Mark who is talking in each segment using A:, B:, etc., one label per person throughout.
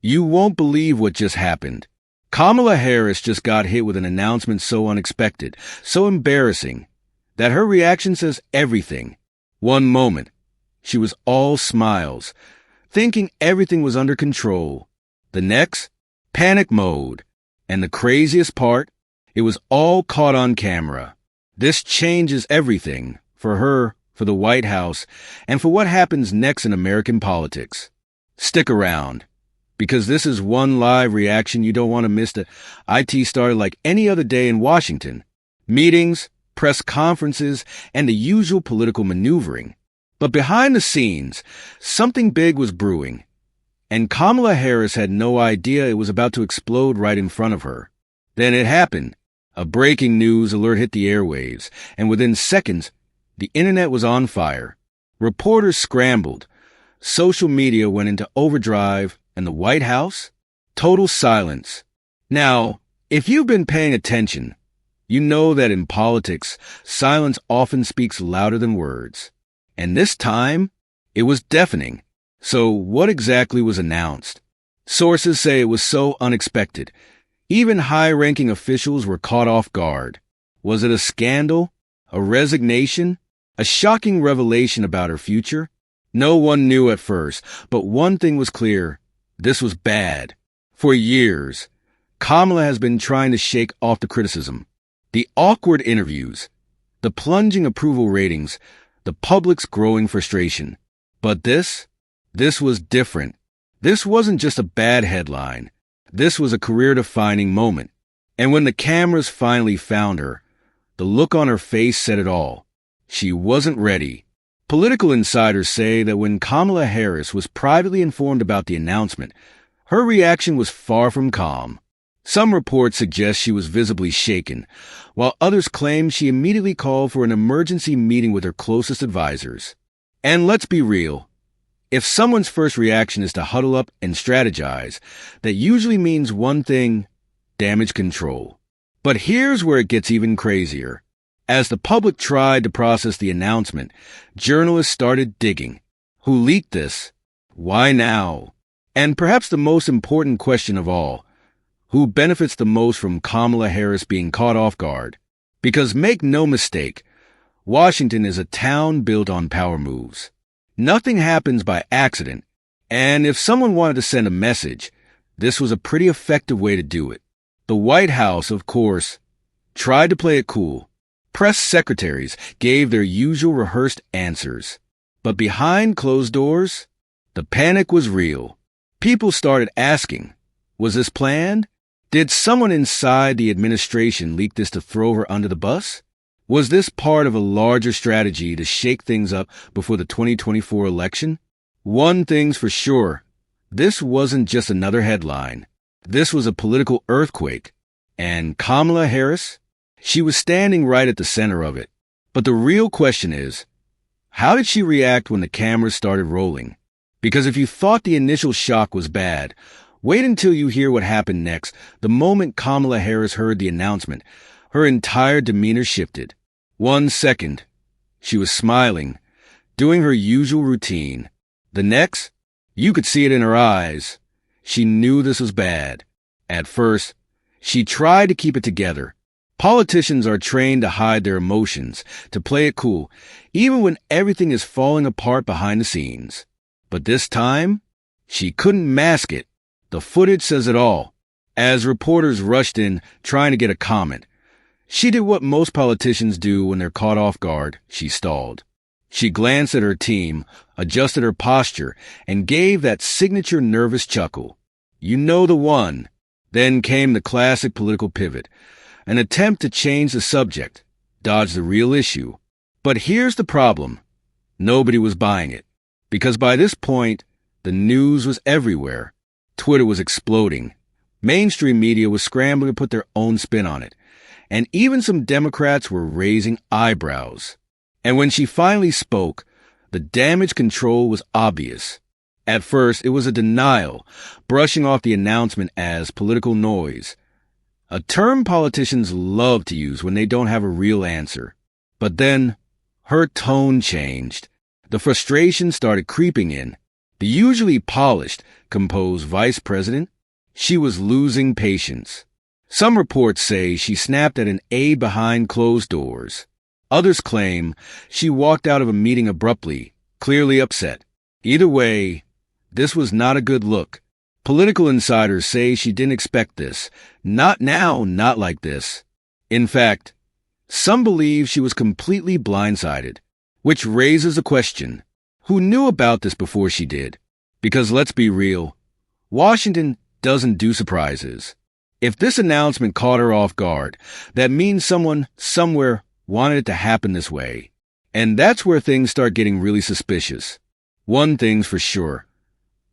A: You won't believe what just happened. Kamala Harris just got hit with an announcement so unexpected, so embarrassing, that her reaction says everything. One moment, she was all smiles, thinking everything was under control. The next, panic mode. And the craziest part, it was all caught on camera. This changes everything for her, for the White House, and for what happens next in American politics. Stick around, because this is one live reaction you don't want to miss. The IT started like any other day in Washington. Meetings, press conferences, and the usual political maneuvering. But behind the scenes, something big was brewing. And Kamala Harris had no idea it was about to explode right in front of her. Then it happened. A breaking news alert hit the airwaves, and within seconds, the internet was on fire. Reporters scrambled. Social media went into overdrive, and the White House? Total silence. Now, if you've been paying attention, you know that in politics, silence often speaks louder than words. And this time, it was deafening. So what exactly was announced? Sources say it was so unexpected. Even high-ranking officials were caught off guard. Was it a scandal? A resignation? A shocking revelation about her future? No one knew at first, but one thing was clear. This was bad. For years, Kamala has been trying to shake off the criticism. The awkward interviews, the plunging approval ratings, the public's growing frustration. But this was different. This wasn't just a bad headline. This was a career-defining moment. And when the cameras finally found her, the look on her face said it all. She wasn't ready. Political insiders say that when Kamala Harris was privately informed about the announcement, her reaction was far from calm. Some reports suggest she was visibly shaken, while others claim she immediately called for an emergency meeting with her closest advisors. And let's be real. If someone's first reaction is to huddle up and strategize, that usually means one thing: damage control. But here's where it gets even crazier. As the public tried to process the announcement, journalists started digging. Who leaked this? Why now? And perhaps the most important question of all, who benefits the most from Kamala Harris being caught off guard? Because make no mistake, Washington is a town built on power moves. Nothing happens by accident, and if someone wanted to send a message, this was a pretty effective way to do it. The White House, of course, tried to play it cool. Press secretaries gave their usual rehearsed answers. But behind closed doors, the panic was real. People started asking, was this planned? Did someone inside the administration leak this to throw her under the bus? Was this part of a larger strategy to shake things up before the 2024 election? One thing's for sure, this wasn't just another headline. This was a political earthquake. And Kamala Harris? She was standing right at the center of it. But the real question is, how did she react when the cameras started rolling? Because if you thought the initial shock was bad, wait until you hear what happened next. The moment Kamala Harris heard the announcement, her entire demeanor shifted. 1 second, she was smiling, doing her usual routine. The next, you could see it in her eyes. She knew this was bad. At first, she tried to keep it together. Politicians are trained to hide their emotions, to play it cool, even when everything is falling apart behind the scenes. But this time, she couldn't mask it. The footage says it all. As reporters rushed in, trying to get a comment, she did what most politicians do when they're caught off guard. She stalled. She glanced at her team, adjusted her posture, and gave that signature nervous chuckle. You know the one. Then came the classic political pivot. An attempt to change the subject, dodge the real issue. But here's the problem. Nobody was buying it. Because by this point, the news was everywhere. Twitter was exploding. Mainstream media was scrambling to put their own spin on it. And even some Democrats were raising eyebrows. And when she finally spoke, the damage control was obvious. At first, it was a denial, brushing off the announcement as political noise. A term politicians love to use when they don't have a real answer. But then, her tone changed. The frustration started creeping in. The usually polished, composed vice president, she was losing patience. Some reports say she snapped at an aide behind closed doors. Others claim she walked out of a meeting abruptly, clearly upset. Either way, this was not a good look. Political insiders say she didn't expect this. Not now, not like this. In fact, some believe she was completely blindsided, which raises a question. Who knew about this before she did? Because let's be real, Washington doesn't do surprises. If this announcement caught her off guard, that means someone somewhere wanted it to happen this way. And that's where things start getting really suspicious. One thing's for sure.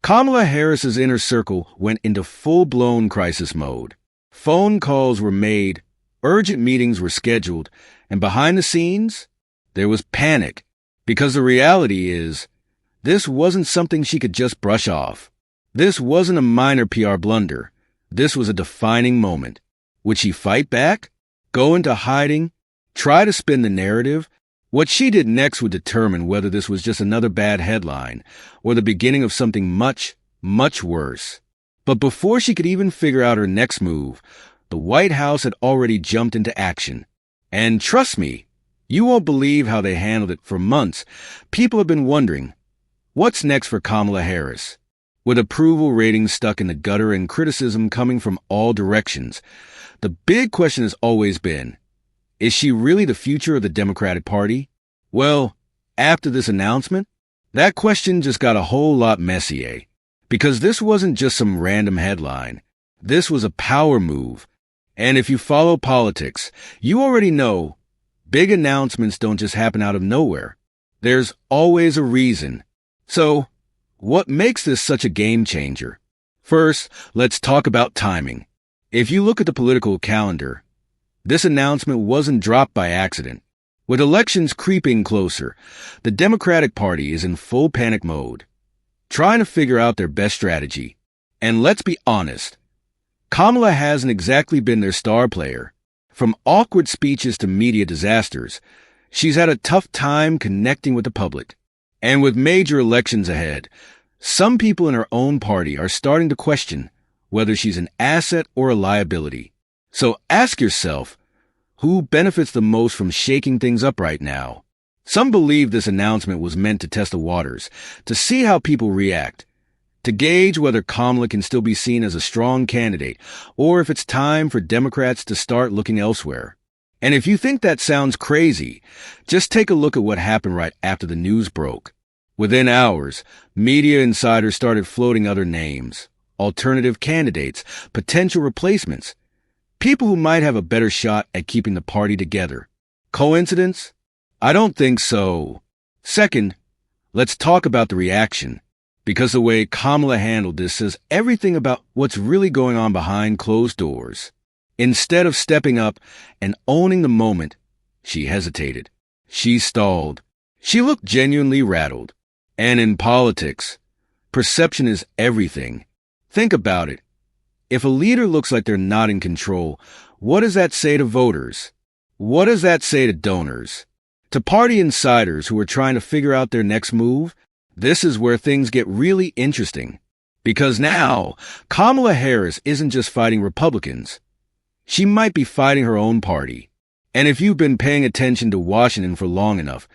A: Kamala Harris's inner circle went into full-blown crisis mode. Phone calls were made, urgent meetings were scheduled, and behind the scenes, there was panic. Because the reality is, this wasn't something she could just brush off. This wasn't a minor PR blunder. This was a defining moment. Would she fight back? Go into hiding? Try to spin the narrative? What she did next would determine whether this was just another bad headline or the beginning of something much, much worse. But before she could even figure out her next move, the White House had already jumped into action. And trust me, you won't believe how they handled it. For months, people have been wondering, what's next for Kamala Harris? With approval ratings stuck in the gutter and criticism coming from all directions, the big question has always been, is she really the future of the Democratic Party? Well, after this announcement, that question just got a whole lot messier. Because this wasn't just some random headline. This was a power move. And if you follow politics, you already know big announcements don't just happen out of nowhere. There's always a reason. So, what makes this such a game changer? First, let's talk about timing. If you look at the political calendar, this announcement wasn't dropped by accident. With elections creeping closer, the Democratic Party is in full panic mode, trying to figure out their best strategy. And let's be honest, Kamala hasn't exactly been their star player. From awkward speeches to media disasters, she's had a tough time connecting with the public. And with major elections ahead, some people in her own party are starting to question whether she's an asset or a liability. So ask yourself, who benefits the most from shaking things up right now? Some believe this announcement was meant to test the waters, to see how people react, to gauge whether Kamala can still be seen as a strong candidate, or if it's time for Democrats to start looking elsewhere. And if you think that sounds crazy, just take a look at what happened right after the news broke. Within hours, media insiders started floating other names, alternative candidates, potential replacements, people who might have a better shot at keeping the party together. Coincidence? I don't think so. Second, let's talk about the reaction, because the way Kamala handled this says everything about what's really going on behind closed doors. Instead of stepping up and owning the moment, she hesitated. She stalled. She looked genuinely rattled. And in politics, perception is everything. Think about it. If a leader looks like they're not in control, what does that say to voters? What does that say to donors? To party insiders who are trying to figure out their next move, this is where things get really interesting. Because now, Kamala Harris isn't just fighting Republicans. She might be fighting her own party. And if you've been paying attention to Washington for long enough,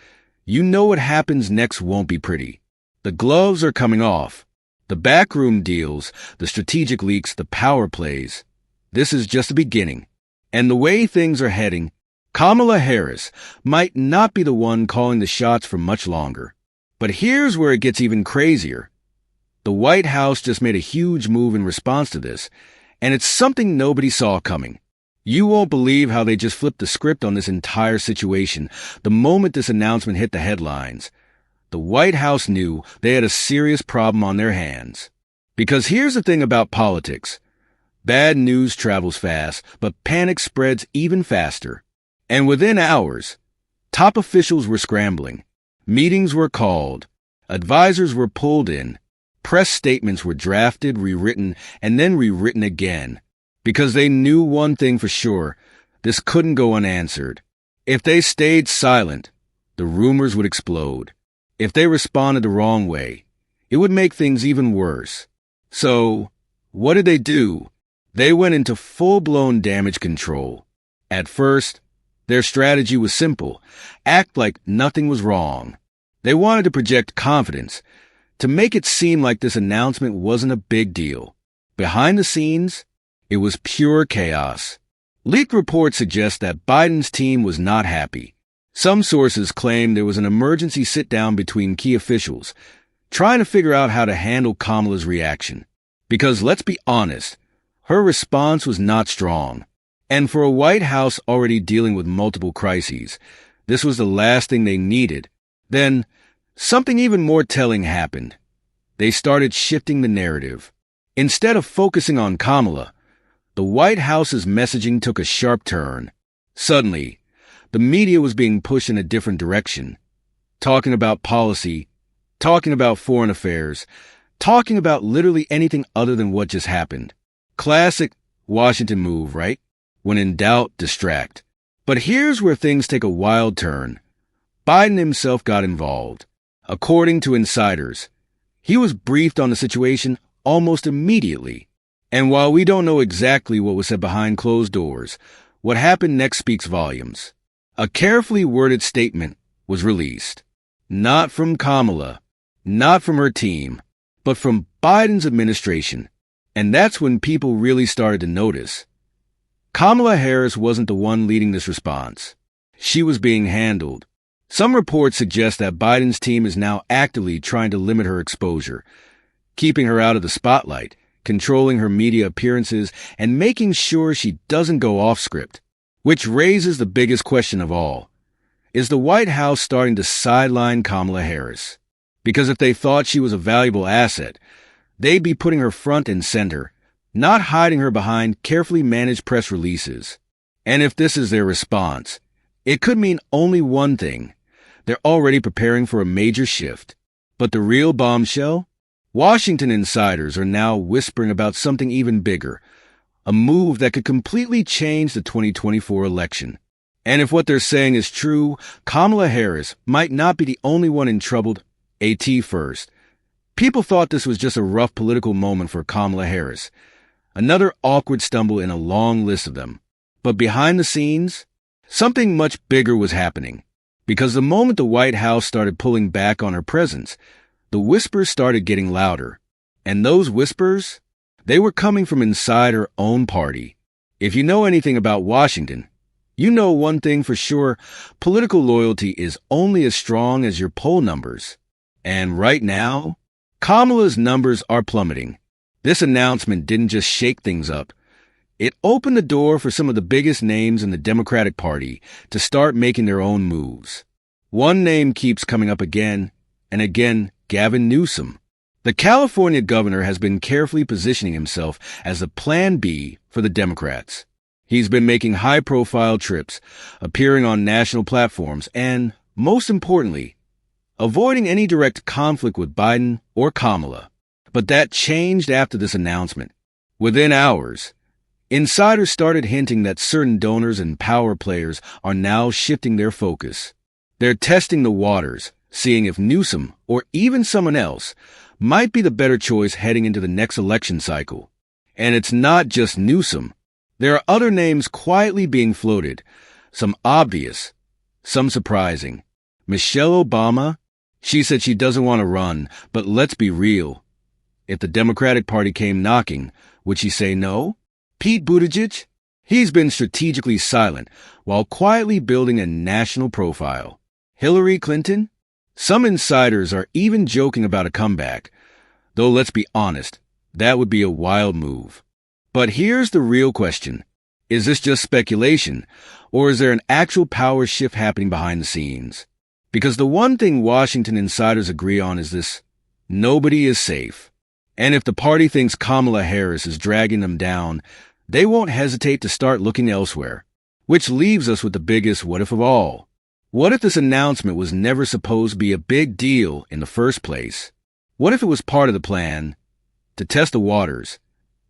A: you know what happens next won't be pretty. The gloves are coming off. The backroom deals, the strategic leaks, the power plays. This is just the beginning. And the way things are heading, Kamala Harris might not be the one calling the shots for much longer. But here's where it gets even crazier. The White House just made a huge move in response to this, and it's something nobody saw coming. You won't believe how they just flipped the script on this entire situation the moment this announcement hit the headlines. The White House knew they had a serious problem on their hands. Because here's the thing about politics. Bad news travels fast, but panic spreads even faster. And within hours, top officials were scrambling. Meetings were called. Advisors were pulled in. Press statements were drafted, rewritten, and then rewritten again. Because they knew one thing for sure, this couldn't go unanswered. If they stayed silent, the rumors would explode. If they responded the wrong way, it would make things even worse. So, what did they do? They went into full-blown damage control. At first, their strategy was simple: act like nothing was wrong. They wanted to project confidence, to make it seem like this announcement wasn't a big deal. Behind the scenes, it was pure chaos. Leaked reports suggest that Biden's team was not happy. Some sources claim there was an emergency sit-down between key officials, trying to figure out how to handle Kamala's reaction. Because let's be honest, her response was not strong. And for a White House already dealing with multiple crises, this was the last thing they needed. Then, something even more telling happened. They started shifting the narrative. Instead of focusing on Kamala, the White House's messaging took a sharp turn. Suddenly, the media was being pushed in a different direction, talking about policy, talking about foreign affairs, talking about literally anything other than what just happened. Classic Washington move, right? When in doubt, distract. But here's where things take a wild turn. Biden himself got involved. According to insiders, he was briefed on the situation almost immediately. And while we don't know exactly what was said behind closed doors, what happened next speaks volumes. A carefully worded statement was released. Not from Kamala, not from her team, but from Biden's administration. And that's when people really started to notice. Kamala Harris wasn't the one leading this response. She was being handled. Some reports suggest that Biden's team is now actively trying to limit her exposure, keeping her out of the spotlight, controlling her media appearances, and making sure she doesn't go off script. Which raises the biggest question of all. Is the White House starting to sideline Kamala Harris? Because if they thought she was a valuable asset, they'd be putting her front and center, not hiding her behind carefully managed press releases. And if this is their response, it could mean only one thing. They're already preparing for a major shift. But the real bombshell? Washington insiders are now whispering about something even bigger, a move that could completely change the 2024 election. And if what they're saying is true, Kamala Harris might not be the only one in trouble. AT first. People thought this was just a rough political moment for Kamala Harris, another awkward stumble in a long list of them. But behind the scenes, something much bigger was happening. Because the moment the White House started pulling back on her presence, the whispers started getting louder. And those whispers, they were coming from inside her own party. If you know anything about Washington, you know one thing for sure: political loyalty is only as strong as your poll numbers. And right now, Kamala's numbers are plummeting. This announcement didn't just shake things up. It opened the door for some of the biggest names in the Democratic Party to start making their own moves. One name keeps coming up again and again: Gavin Newsom. The California governor has been carefully positioning himself as a plan B for the Democrats. He's been making high-profile trips, appearing on national platforms, and, most importantly, avoiding any direct conflict with Biden or Kamala. But that changed after this announcement. Within hours, insiders started hinting that certain donors and power players are now shifting their focus. They're testing the waters, seeing if Newsom, or even someone else, might be the better choice heading into the next election cycle. And it's not just Newsom. There are other names quietly being floated, some obvious, some surprising. Michelle Obama, she said she doesn't want to run, but let's be real. If the Democratic Party came knocking, would she say no? Pete Buttigieg, he's been strategically silent while quietly building a national profile. Hillary Clinton? Some insiders are even joking about a comeback, though let's be honest, that would be a wild move. But here's the real question. Is this just speculation, or is there an actual power shift happening behind the scenes? Because the one thing Washington insiders agree on is this: nobody is safe. And if the party thinks Kamala Harris is dragging them down, they won't hesitate to start looking elsewhere. Which leaves us with the biggest what if of all. What if this announcement was never supposed to be a big deal in the first place? What if it was part of the plan to test the waters,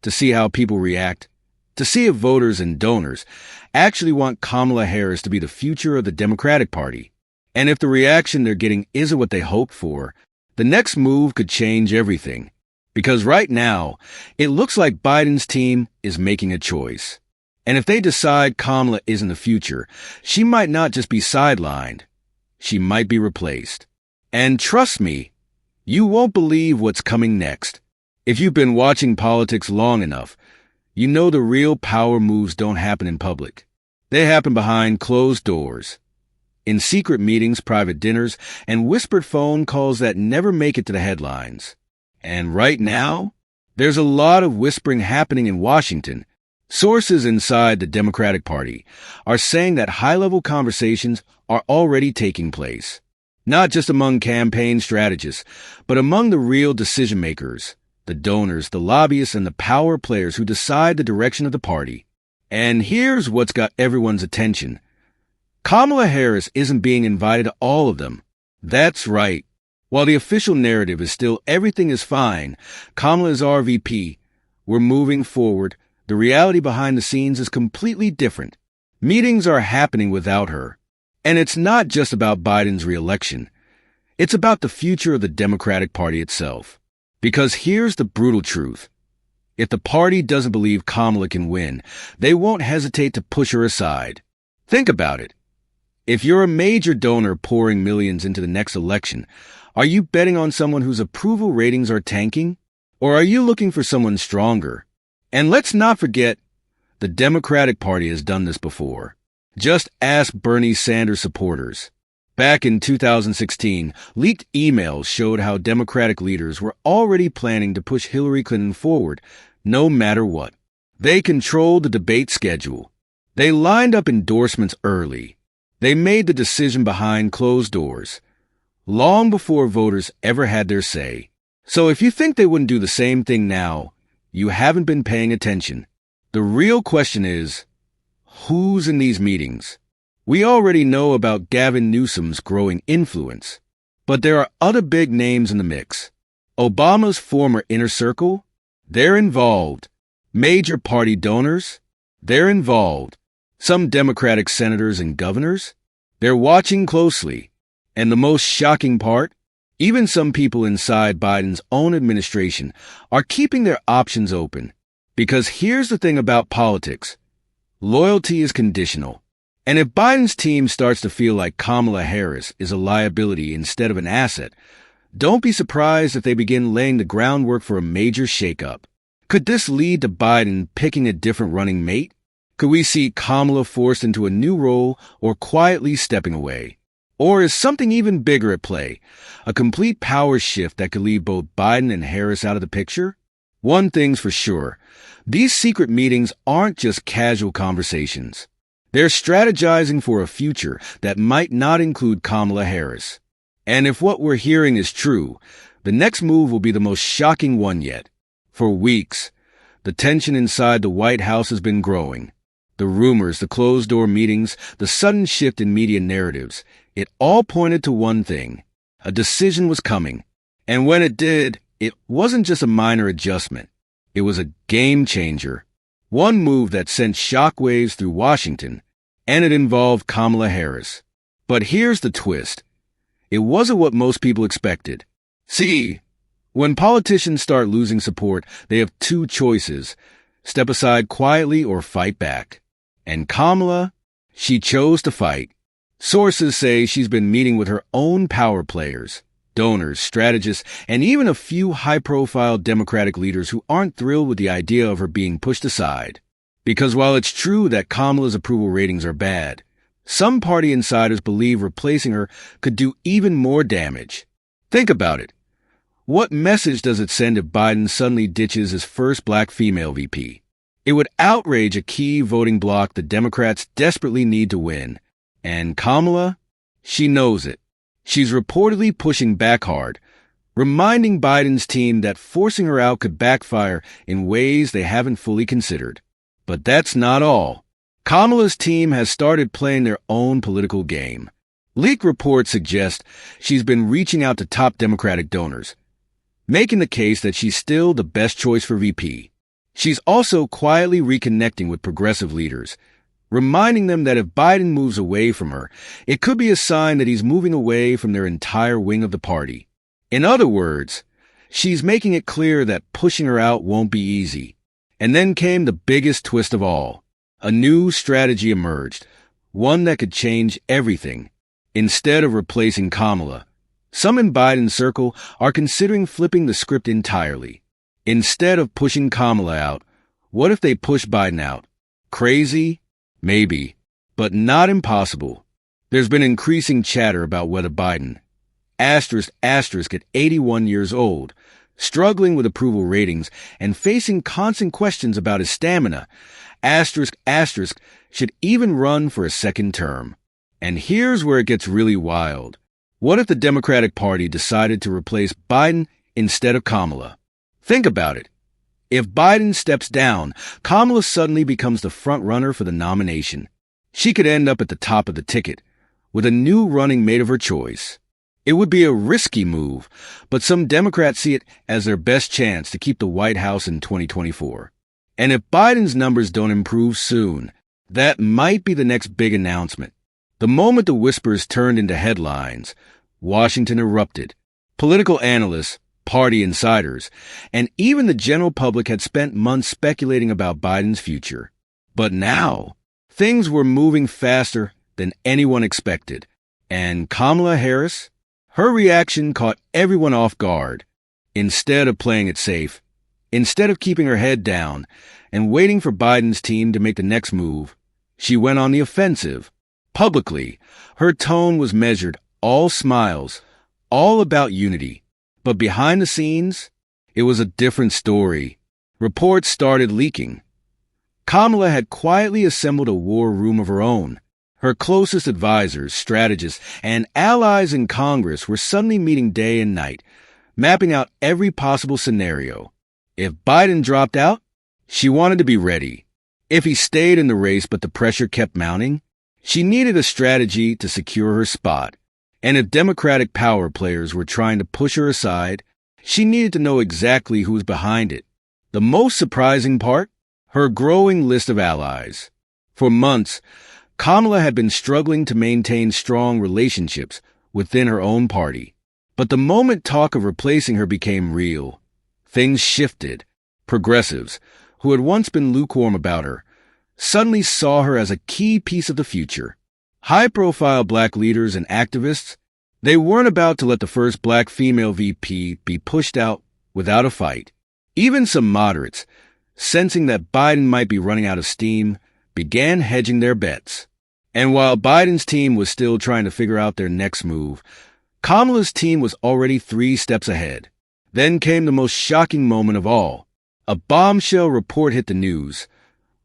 A: to see how people react, to see if voters and donors actually want Kamala Harris to be the future of the Democratic Party? And if the reaction they're getting isn't what they hoped for, The next move could change everything. Because right now, it looks like Biden's team is making a choice. And if they decide Kamala isn't the future, she might not just be sidelined. She might be replaced. And trust me, you won't believe what's coming next. If you've been watching politics long enough, you know the real power moves don't happen in public. They happen behind closed doors. In secret meetings, private dinners, and whispered phone calls that never make it to the headlines. And right now, there's a lot of whispering happening in Washington. Sources inside the Democratic Party are saying that high-level conversations are already taking place, not just among campaign strategists, but among the real decision-makers, the donors, the lobbyists, and the power players who decide the direction of the party. And here's what's got everyone's attention. Kamala Harris isn't being invited to all of them. That's right. While the official narrative is still everything is fine, Kamala is our VP, we're moving forward, the reality behind the scenes is completely different. Meetings are happening without her. And it's not just about Biden's re-election. It's about the future of the Democratic Party itself. Because here's the brutal truth. If the party doesn't believe Kamala can win, they won't hesitate to push her aside. Think about it. If you're a major donor pouring millions into the next election, are you betting on someone whose approval ratings are tanking? Or are you looking for someone stronger? And let's not forget, the Democratic Party has done this before. Just ask Bernie Sanders supporters. Back in 2016, leaked emails showed how Democratic leaders were already planning to push Hillary Clinton forward, no matter what. They controlled the debate schedule. They lined up endorsements early. They made the decision behind closed doors, long before voters ever had their say. So if you think they wouldn't do the same thing now, you haven't been paying attention. The real question is, who's in these meetings? We already know about Gavin Newsom's growing influence, but there are other big names in the mix. Obama's former inner circle, they're involved. Major party donors, they're involved. Some Democratic senators and governors, they're watching closely. And the most shocking part, even some people inside Biden's own administration are keeping their options open. Because here's the thing about politics. Loyalty is conditional. And if Biden's team starts to feel like Kamala Harris is a liability instead of an asset, don't be surprised if they begin laying the groundwork for a major shakeup. Could this lead to Biden picking a different running mate? Could we see Kamala forced into a new role or quietly stepping away? Or is something even bigger at play? A complete power shift that could leave both Biden and Harris out of the picture? One thing's for sure. These secret meetings aren't just casual conversations. They're strategizing for a future that might not include Kamala Harris. And if what we're hearing is true, the next move will be the most shocking one yet. For weeks, the tension inside the White House has been growing. The rumors, the closed-door meetings, the sudden shift in media narratives, it all pointed to one thing. A decision was coming. And when it did, it wasn't just a minor adjustment. It was a game changer. One move that sent shockwaves through Washington, and it involved Kamala Harris. But here's the twist. It wasn't what most people expected. See, when politicians start losing support, they have two choices: step aside quietly or fight back. And Kamala, she chose to fight. Sources say she's been meeting with her own power players, donors, strategists, and even a few high-profile Democratic leaders who aren't thrilled with the idea of her being pushed aside. Because while it's true that Kamala's approval ratings are bad, some party insiders believe replacing her could do even more damage. Think about it. What message does it send if Biden suddenly ditches his first black female VP? It would outrage a key voting bloc the Democrats desperately need to win. And Kamala, she knows it. She's reportedly pushing back hard, reminding Biden's team that forcing her out could backfire in ways they haven't fully considered. But that's not all. Kamala's team has started playing their own political game. Leaked reports suggest she's been reaching out to top Democratic donors, making the case that she's still the best choice for VP. She's also quietly reconnecting with progressive leaders, reminding them that if Biden moves away from her, it could be a sign that he's moving away from their entire wing of the party. In other words, she's making it clear that pushing her out won't be easy. And then came the biggest twist of all. A new strategy emerged, one that could change everything. Instead of replacing Kamala, some in Biden's circle are considering flipping the script entirely. Instead of pushing Kamala out, what if they push Biden out? Crazy? Maybe, but not impossible. There's been increasing chatter about whether Biden, at 81 years old, struggling with approval ratings and facing constant questions about his stamina, should even run for a second term. And here's where it gets really wild. What if the Democratic Party decided to replace Biden instead of Kamala? Think about it. If Biden steps down, Kamala suddenly becomes the front runner for the nomination. She could end up at the top of the ticket, with a new running mate of her choice. It would be a risky move, but some Democrats see it as their best chance to keep the White House in 2024. And if Biden's numbers don't improve soon, that might be the next big announcement. The moment the whispers turned into headlines, Washington erupted. Political analysts, party insiders, and even the general public had spent months speculating about Biden's future. But now, things were moving faster than anyone expected. And Kamala Harris? Her reaction caught everyone off guard. Instead of playing it safe, instead of keeping her head down and waiting for Biden's team to make the next move, she went on the offensive. Publicly, her tone was measured, all smiles, all about unity. But behind the scenes, it was a different story. Reports started leaking. Kamala had quietly assembled a war room of her own. Her closest advisors, strategists, and allies in Congress were suddenly meeting day and night, mapping out every possible scenario. If Biden dropped out, she wanted to be ready. If he stayed in the race but the pressure kept mounting, she needed a strategy to secure her spot. And if Democratic power players were trying to push her aside, she needed to know exactly who was behind it. The most surprising part? Her growing list of allies. For months, Kamala had been struggling to maintain strong relationships within her own party. But the moment talk of replacing her became real, things shifted. Progressives, who had once been lukewarm about her, suddenly saw her as a key piece of the future. High-profile black leaders and activists, they weren't about to let the first black female VP be pushed out without a fight. Even some moderates, sensing that Biden might be running out of steam, began hedging their bets. And while Biden's team was still trying to figure out their next move, Kamala's team was already 3 steps ahead. Then came the most shocking moment of all. A bombshell report hit the news,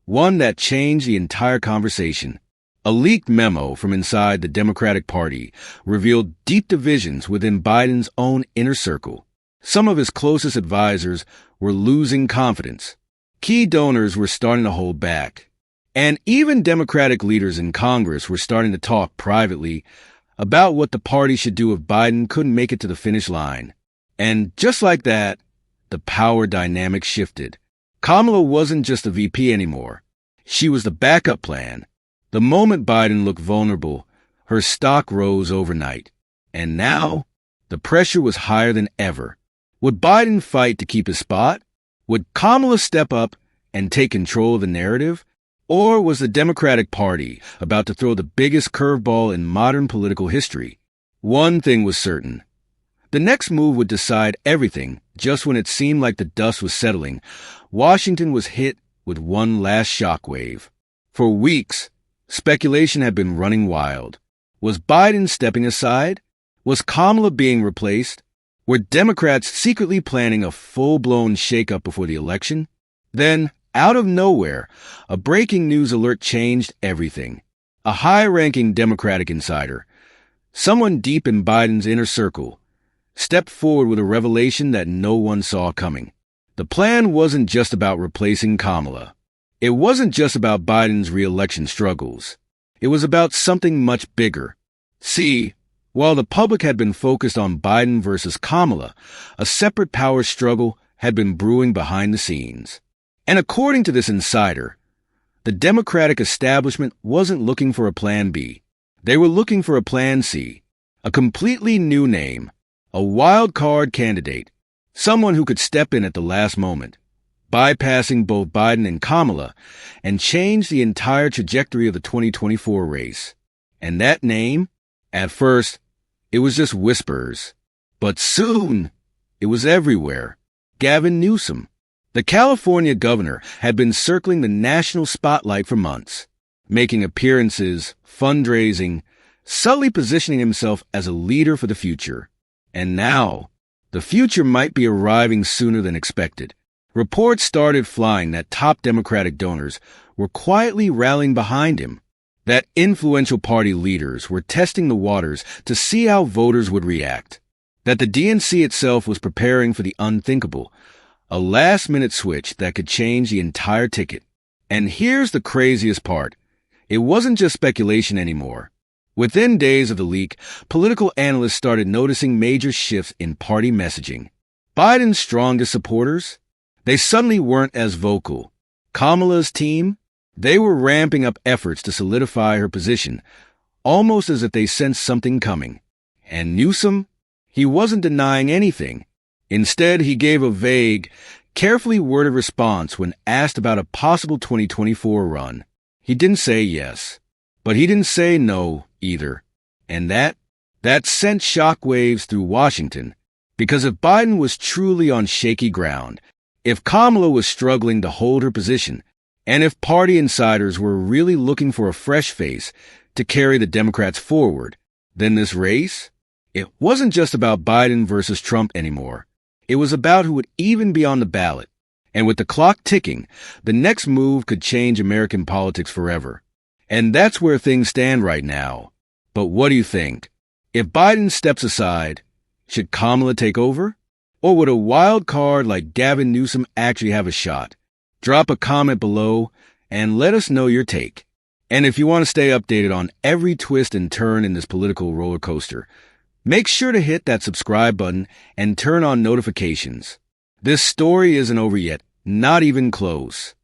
A: one that changed the entire conversation. A leaked memo from inside the Democratic Party revealed deep divisions within Biden's own inner circle. Some of his closest advisors were losing confidence. Key donors were starting to hold back. And even Democratic leaders in Congress were starting to talk privately about what the party should do if Biden couldn't make it to the finish line. And just like that, the power dynamic shifted. Kamala wasn't just a VP anymore. She was the backup plan. The moment Biden looked vulnerable, her stock rose overnight. And now, the pressure was higher than ever. Would Biden fight to keep his spot? Would Kamala step up and take control of the narrative? Or was the Democratic Party about to throw the biggest curveball in modern political history? One thing was certain. The next move would decide everything. Just when it seemed like the dust was settling, Washington was hit with one last shockwave. For weeks, speculation had been running wild. Was Biden stepping aside? Was Kamala being replaced? Were Democrats secretly planning a full-blown shakeup before the election? Then, out of nowhere, a breaking news alert changed everything. A high-ranking Democratic insider, someone deep in Biden's inner circle, stepped forward with a revelation that no one saw coming. The plan wasn't just about replacing Kamala. It wasn't just about Biden's re-election struggles. It was about something much bigger. See, while the public had been focused on Biden versus Kamala, a separate power struggle had been brewing behind the scenes. And according to this insider, the Democratic establishment wasn't looking for a Plan B. They were looking for a Plan C, a completely new name, A wild card candidate, someone who could step in at the last moment, bypassing both Biden and Kamala, and change the entire trajectory of the 2024 race. And that name? At first, it was just whispers. But soon, it was everywhere. Gavin Newsom. The California governor had been circling the national spotlight for months, making appearances, fundraising, subtly positioning himself as a leader for the future. And now, the future might be arriving sooner than expected. Reports started flying that top Democratic donors were quietly rallying behind him, that influential party leaders were testing the waters to see how voters would react, that the DNC itself was preparing for the unthinkable, a last-minute switch that could change the entire ticket. And here's the craziest part. It wasn't just speculation anymore. Within days of the leak, political analysts started noticing major shifts in party messaging. Biden's strongest supporters? They suddenly weren't as vocal. Kamala's team? They were ramping up efforts to solidify her position, almost as if they sensed something coming. And Newsom? He wasn't denying anything. Instead, he gave a vague, carefully worded response when asked about a possible 2024 run. He didn't say yes, but he didn't say no either. And that sent shockwaves through Washington, because if Biden was truly on shaky ground, if Kamala was struggling to hold her position, and if party insiders were really looking for a fresh face to carry the Democrats forward, then this race, it wasn't just about Biden versus Trump anymore. It was about who would even be on the ballot. And with the clock ticking, the next move could change American politics forever. And that's where things stand right now. But what do you think? If Biden steps aside, should Kamala take over? Or would a wild card like Gavin Newsom actually have a shot? Drop a comment below and let us know your take. And if you want to stay updated on every twist and turn in this political roller coaster, make sure to hit that subscribe button and turn on notifications. This story isn't over yet, not even close.